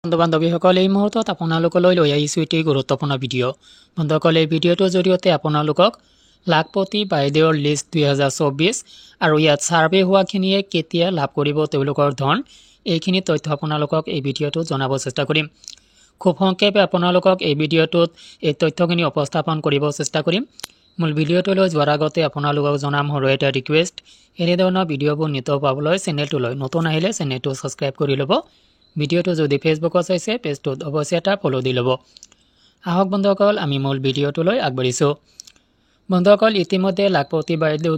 বন্ধু-বান্ধৱীসকল এই মুহূৰ্তত আপোনালোকলৈ লৈ আহিছোঁ এটি গুৰুত্বপূৰ্ণ ভিডিঅ'। বন্ধুসকল এই ভিডিঅ'টোৰ জৰিয়তে আপোনালোকক লাখপতি বাইদেউৰ লিষ্ট 2024 আৰু ইয়াত ছাৰ্ভে হোৱাখিনিয়ে কেতিয়া লাভ কৰিব তেওঁলোকৰ ধন এইখিনি তথ্য আপোনালোকক এই ভিডিঅ'টোত জনাব চেষ্টা কৰিম। খুব সংক্ষেপে আপোনালোকক এই ভিডিঅ'টোত এই তথ্যখিনি উপস্থাপন কৰিব চেষ্টা কৰিম। মূল ভিডিঅ'টোলৈ যোৱাৰ আগতে আপোনালোকক জনাম সৰু এটা ৰিকুৱেষ্ট, এনেধৰণৰ ভিডিঅ'বোৰ নিতৌ পাবলৈ চেনেলটোলৈ নতুন আহিলে চেনেলটো ছাবস্ক্ৰাইব কৰি ল'ব। ভিডিঅ'টো যদি ফেচবুকত চাইছে পেজটোত অৱশ্যে এটা ফ'ল' দি ল'ব। আহক বন্ধুসকল আমি মূল ভিডিঅ'টোলৈ আগবাঢ়িছোঁ। বন্ধুসকল ইতিমধ্যে লাখপতি বাইদেউ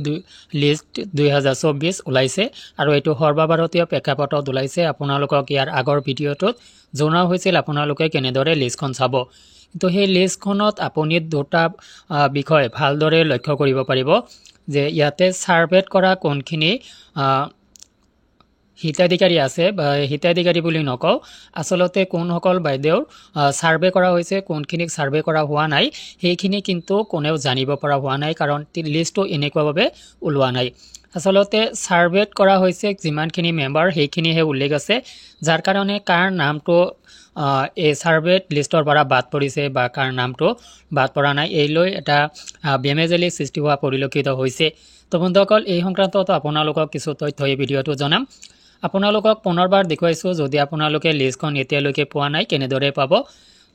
লিষ্ট 2024 ওলাইছে আৰু এইটো সৰ্বভাৰতীয় প্ৰেক্ষাপটত ওলাইছে। আপোনালোকক ইয়াৰ আগৰ ভিডিঅ'টোত জনোৱা হৈছিল আপোনালোকে কেনেদৰে লিষ্টখন চাব, কিন্তু সেই লিষ্টখনত আপুনি দুটা বিষয় ভালদৰে লক্ষ্য কৰিব পাৰিব যে ইয়াতে ছাৰ্ভেত কৰা কোনখিনি হিতাধিকাৰী আছে বা হিতাধিকাৰী বুলি নকওঁ, আচলতে কোনসকল বাইদেউৰ ছাৰ্ভে কৰা হৈছে কোনখিনিক ছাৰ্ভে কৰা হোৱা নাই সেইখিনি কিন্তু কোনেও জানিব পৰা হোৱা নাই, কাৰণ লিষ্টটো এনেকুৱাভাৱে ওলোৱা নাই। আচলতে ছাৰ্ভেত কৰা হৈছে যিমানখিনি মেম্বাৰ সেইখিনিহে উল্লেখ আছে, যাৰ কাৰণে কাৰ নামটো এই ছাৰ্ভেত লিষ্টৰ পৰা বাদ পৰিছে বা কাৰ নামটো বাদ পৰা নাই এই লৈ এটা বেমেজালি সৃষ্টি হোৱা পৰিলক্ষিত হৈছে। তো বন্ধুসকল এই সংক্ৰান্তত আপোনালোকক কিছু তথ্য এই ভিডিঅ'টো জনাম। আপোনালোকক পুনৰবাৰ দেখুৱাইছোঁ, যদি আপোনালোকে লিষ্টখন এতিয়ালৈকে পোৱা নাই কেনেদৰে পাব।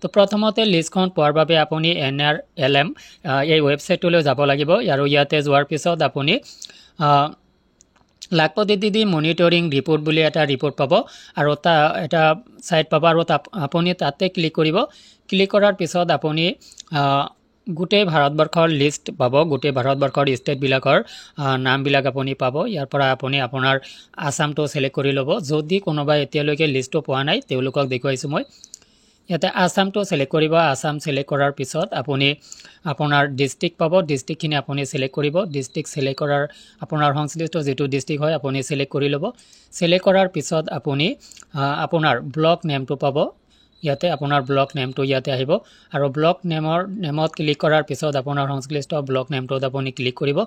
তো প্ৰথমতে লিষ্টখন পোৱাৰ বাবে আপুনি NRLM এই ৱেবছাইটটোলৈ যাব লাগিব আৰু ইয়াতে যোৱাৰ পিছত আপুনি লাখপতি দিদি মনিটৰিং ৰিপৰ্ট বুলি এটা ৰিপৰ্ট পাব আৰু এটা ছাইট পাব আৰু আপুনি তাতে ক্লিক কৰিব। ক্লিক কৰাৰ পিছত আপুনি গোটেই ভাৰতবৰ্ষৰ লিষ্ট পাব, গোটেই ভাৰতবৰ্ষৰ ষ্টেটবিলাকৰ নামবিলাক আপুনি পাব। ইয়াৰ পৰা আপুনি আপোনাৰ আসামটো ছিলেক্ট কৰি ল'ব। যদি কোনোবাই এতিয়ালৈকে লিষ্টটো পোৱা নাই তেওঁলোকক দেখুৱাইছোঁ মই। ইয়াতে আসামটো ছিলেক্ট কৰিব। আসাম ছিলেক্ট কৰাৰ পিছত আপুনি আপোনাৰ ডিষ্ট্ৰিক্ট পাব, ডিষ্ট্ৰিক্টখিনি আপুনি ছিলেক্ট কৰিব। ডিষ্ট্ৰিক্ট ছিলেক্ট কৰাৰ আপোনাৰ সংশ্লিষ্ট যিটো ডিষ্ট্ৰিক্ট হয় আপুনি ছিলেক্ট কৰি ল'ব। ছিলেক্ট কৰাৰ পিছত আপুনি আপোনাৰ ব্লক নেমটো পাব। ইয়াতে আপোনাৰ ব্লক নেমটো ইয়াতে আহিব আৰু ব্লক নেমত ক্লিক কৰাৰ পিছত আপোনাৰ সংশ্লিষ্ট ব্লক নেমটোত আপুনি ক্লিক কৰিব।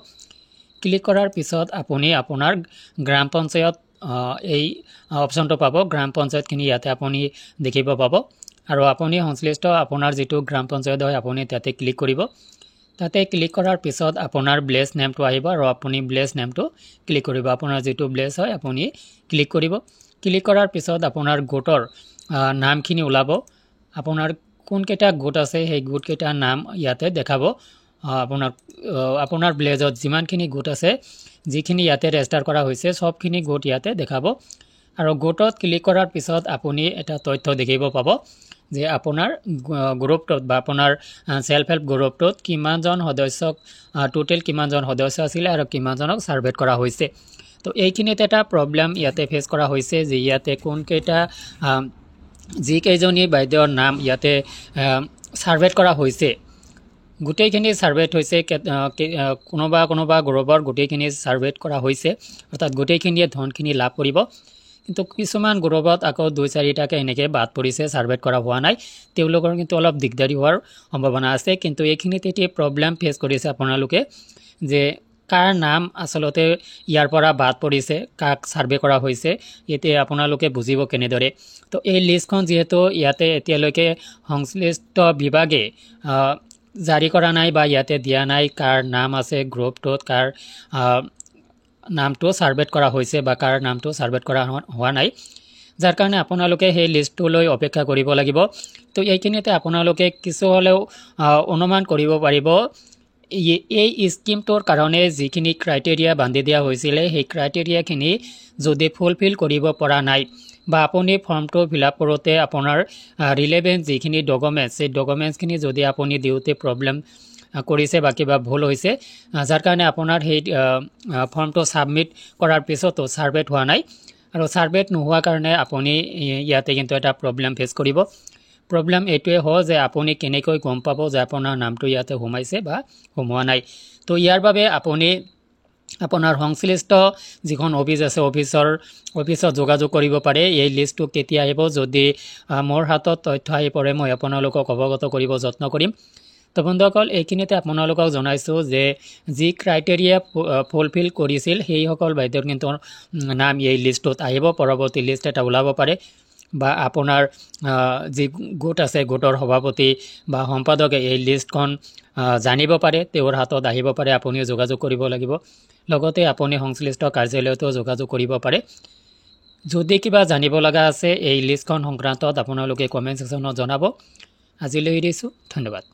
ক্লিক কৰাৰ পিছত আপুনি আপোনাৰ গ্ৰাম পঞ্চায়ত এই অপশ্যনটো পাব। গ্ৰাম পঞ্চায়তখিনি ইয়াতে আপুনি দেখিব পাব আৰু আপুনি সংশ্লিষ্ট আপোনাৰ যিটো গ্ৰাম পঞ্চায়ত হয় আপুনি তাতে ক্লিক কৰিব। তাতে ক্লিক কৰাৰ পিছত আপোনাৰ ভিলেজ নেমটো আহিব আৰু আপুনি ভিলেজ নেমটো ক্লিক কৰিব। আপোনাৰ যিটো ভিলেজ হয় আপুনি ক্লিক কৰিব। ক্লিক কৰাৰ পিছত আপোনাৰ গোটৰ নামখিনি ওলাব। আপোনাৰ কোনকেইটা গোট আছে সেই গোটকেইটাৰ নাম ইয়াতে দেখাব। আপোনাৰ ভিলেজত যিমানখিনি গোট আছে যিখিনি ইয়াতে ৰেজিষ্টাৰ কৰা হৈছে সবখিনি গোট ইয়াতে দেখাব আৰু গোটত ক্লিক কৰাৰ পিছত আপুনি এটা তথ্য দেখিব পাব যে আপোনাৰ গ্ৰুপটোত বা আপোনাৰ ছেল্ফ হেল্প গ্ৰুপটোত কিমানজন সদস্যক টোটেল কিমানজন সদস্য আছিলে আৰু কিমানজনক ছাৰ্ভেত কৰা হৈছে। তো এইখিনিত এটা প্ৰব্লেম ইয়াতে ফেচ কৰা হৈছে যে ইয়াতে কোনকেইটা যিকেইজনী বাইদেউৰ নাম ইয়াতে ছাৰ্ভেত কৰা হৈছে গোটেইখিনি ছাৰ্ভেত হৈছে, কোনোবা গ্ৰুপৰ গোটেইখিনি ছাৰ্ভেত কৰা হৈছে, অৰ্থাৎ গোটেইখিনিয়ে ধনখিনি লাভ কৰিব। কিন্তু কিছুমান গ্ৰুপত আকৌ 2-4টাকৈ এনেকৈ বাদ পৰিছে, ছাৰ্ভেত কৰা হোৱা নাই, তেওঁলোকৰ কিন্তু অলপ দিগদাৰী হোৱাৰ সম্ভাৱনা আছে। কিন্তু এইখিনিত এটি প্ৰব্লেম ফেচ কৰিছে আপোনালোকে যে কাৰ নাম আচলতে ইয়াৰ পৰা বাদ পৰিছে, কাক ছাৰ্ভে কৰা হৈছে, এতিয়া আপোনালোকে বুজিব কেনেদৰে। তো এই লিষ্টখন যিহেতু ইয়াতে এতিয়ালৈকে সংশ্লিষ্ট বিভাগে জাৰি কৰা নাই বা ইয়াতে দিয়া নাই কাৰ নাম আছে গ্ৰুপটোত, কাৰ নামটো ছাৰ্ভেত কৰা হৈছে বা কাৰ নামটো ছাৰ্ভেত কৰা হোৱা নাই, যাৰ কাৰণে আপোনালোকে সেই লিষ্টটোলৈ অপেক্ষা কৰিব লাগিব। তো এইখিনিতে আপোনালোকে কিছু হ'লেও অনুমান কৰিব পাৰিব এই স্কিমটোৰ কাৰণে যিখিনি ক্ৰাইটেৰিয়া বান্ধি দিয়া হৈছিলে সেই ক্ৰাইটেৰিয়াখিনি যদি ফুলফিল কৰিব পৰা নাই বা আপুনি ফৰ্মটো ফিল আপ কৰোঁতে আপোনাৰ ৰিলেভেণ্ট যিখিনি ডকুমেণ্টছ সেই ডকুমেণ্টছখিনি যদি আপুনি দিওঁতে প্ৰব্লেম কৰিছে বা কিবা ভুল হৈছে, যাৰ কাৰণে আপোনাৰ সেই ফৰ্মটো ছাবমিট কৰাৰ পিছতো ছাৰ্ভেত হোৱা নাই আৰু ছাৰ্ভেত নোহোৱাৰ কাৰণে আপুনি ইয়াতে কিন্তু এটা প্ৰব্লেম ফেচ কৰিব। প্ৰব্লেম এইটোৱে হয় যে আপুনি কেনেকৈ গম পাব যে আপোনাৰ নামটো ইয়াতে সোমাইছে বা সোমোৱা নাই। তো ইয়াৰ বাবে আপুনি আপোনাৰ সংশ্লিষ্ট যিখন অফিচ আছে অফিচত যোগাযোগ কৰিব পাৰে। এই লিষ্টটো কেতিয়া আহিব যদি মোৰ হাতত তথ্য আহি পৰে মই আপোনালোকক অৱগত কৰিব যত্ন কৰিম। তো বন্ধুসকল এইখিনিতে আপোনালোকক জনাইছোঁ যে যি ক্ৰাইটেৰিয়া ফুলফিল কৰিছিল সেইসকল বাইদেউৰ কিন্তু নাম এই লিষ্টত আহিব, পৰৱৰ্তী লিষ্ট এটা ওলাব পাৰে। বা আপোনাৰ যি গোট আছে গোটৰ সভাপতি বা সম্পাদকে এই লিষ্টখন জানিব পাৰে, তেওঁৰ হাতত আহিব পাৰে, আপুনিও যোগাযোগ কৰিব লাগিব। লগতে আপুনি সংশ্লিষ্ট কাৰ্যালয়তো যোগাযোগ কৰিব পাৰে। যদি কিবা জানিব লগা আছে এই লিষ্টখন সংক্ৰান্তত আপোনালোকে কমেণ্ট ছেকশ্যনত জনাব। আজিলৈ এৰিছোঁ, ধন্যবাদ।